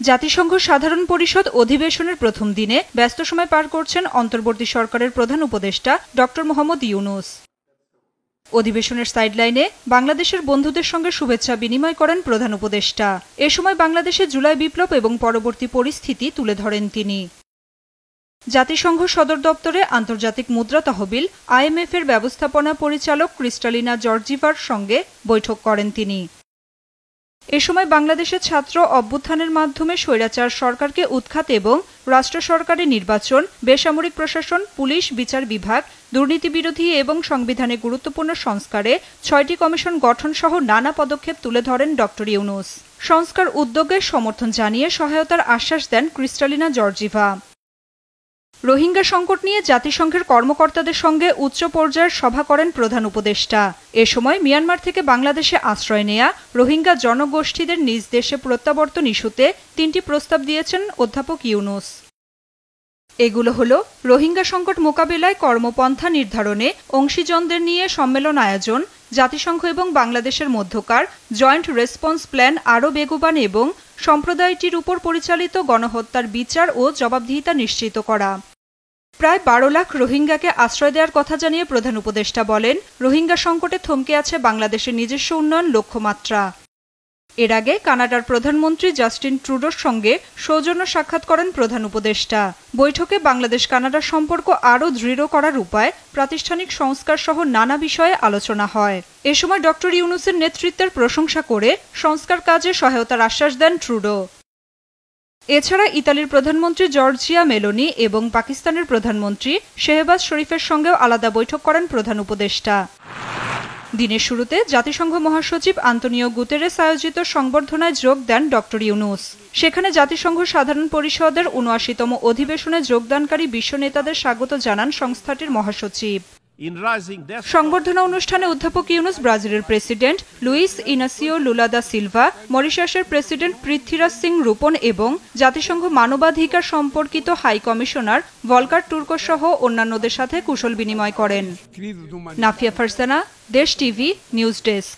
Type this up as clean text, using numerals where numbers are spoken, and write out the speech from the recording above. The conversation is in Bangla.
জাতিসংঘ সাধারণ পরিষদ অধিবেশনের প্রথম দিনে ব্যস্ত সময় পার করছেন অন্তর্বর্তী সরকারের প্রধান উপদেষ্টা ডক্টর মোহাম্মদ ইউনূস। অধিবেশনের সাইডলাইনে বাংলাদেশের বন্ধুদের সঙ্গে শুভেচ্ছা বিনিময় করেন প্রধান উপদেষ্টা। এ সময় বাংলাদেশে জুলাই বিপ্লব এবং পরবর্তী পরিস্থিতি তুলে ধরেন তিনি। জাতিসংঘ সদর দপ্তরে আন্তর্জাতিক মুদ্রা তহবিল IMF এর ব্যবস্থাপনা পরিচালক ক্রিস্টালিনা জর্জিভার সঙ্গে বৈঠক করেন তিনি। এ সময় বাংলাদেশের ছাত্র অভ্যুত্থানের মাধ্যমে স্বৈরাচার সরকারকে উৎখাত এবং রাষ্ট্র সরকারের নির্বাচন, বেসামরিক প্রশাসন, পুলিশ, বিচার বিভাগ, দুর্নীতি বিরোধী এবং সংবিধানে গুরুত্বপূর্ণ সংস্কারে 6টি কমিশন গঠন সহ নানা পদক্ষেপ তুলে ধরেন ডক্টর ইউনূস। সংস্কার উদ্যোগে সমর্থন জানিয়ে সহায়তার আশ্বাস দেন ক্রিস্টালিনা জর্জিভা। রোহিঙ্গা সংকট নিয়ে জাতিসংঘের কর্মকর্তাদের সঙ্গে উচ্চ পর্যায়ের সভা করেন প্রধান উপদেষ্টা। এ সময় মিয়ানমার থেকে বাংলাদেশে আশ্রয় নেয়া রোহিঙ্গা জনগোষ্ঠীদের নিজ দেশে প্রত্যাবর্তন ইস্যুতে 3টি প্রস্তাব দিয়েছেন অধ্যাপক ইউনূস। এগুলো হলো রোহিঙ্গা সংকট মোকাবিলায় কর্মপন্থা নির্ধারণে অংশীজনদের নিয়ে সম্মেলন আয়োজন, জাতিসংঘ এবং বাংলাদেশের মধ্যকার জয়েন্ট রেসপন্স প্ল্যান আরও বেগবান এবং সম্প্রদায়টির উপর পরিচালিত গণহত্যার বিচার ও জবাবদিহিতা নিশ্চিত করা। প্রায় 12 লাখ রোহিঙ্গাকে আশ্রয় দেওয়ার কথা জানিয়ে প্রধান উপদেষ্টা বলেন, রোহিঙ্গা সংকটে থমকে আছে বাংলাদেশের নিজস্ব উন্নয়ন লক্ষ্যমাত্রা। এর আগে কানাডার প্রধানমন্ত্রী জাস্টিন ট্রুডোর সঙ্গে সৌজন্য সাক্ষাৎ করেন প্রধান উপদেষ্টা। বৈঠকে বাংলাদেশ কানাডার সম্পর্ক আরও দৃঢ় করার উপায়, প্রাতিষ্ঠানিক সংস্কার সহ নানা বিষয়ে আলোচনা হয়। এ সময় ডক্টর ইউনূসের নেতৃত্বের প্রশংসা করে সংস্কার কাজে সহায়তার আশ্বাস দেন ট্রুডো। এছাড়া ইতালির প্রধানমন্ত্রী জর্জিয়া মেলোনি এবং পাকিস্তানের প্রধানমন্ত্রী শেহবাজ শরীফের সঙ্গেও আলাদা বৈঠক করেন প্রধান উপদেষ্টা। দিনের শুরুতে জাতিসংঘ মহাসচিব আন্তোনিও গুতেরেস আয়োজিত সংবর্ধনায় যোগ দেন ডক্টর ইউনূস। সেখানে জাতিসংঘ সাধারণ পরিষদের ৭৯তম অধিবেশনে যোগদানকারী বিশ্ব নেতাদের স্বাগত জানান সংস্থাটির মহাসচিব। সংবর্ধনা অনুষ্ঠানে অধ্যাপক ইউনূস ব্রাজিলের president Luiz Inacio Lula da Silva, মরিশাসের প্রেসিডেন্ট পৃথ্বীরাজ সিং রূপন এবং জাতিসংঘ মানবাধিকার সম্পর্কিত হাই কমিশনার ভলকার তুর্কো সহ অন্যান্যদের সাথে কুশল বিনিময় করেন। নাফিয়া ফারসানা, দেশ টিভি, নিউজ ডেস্ক।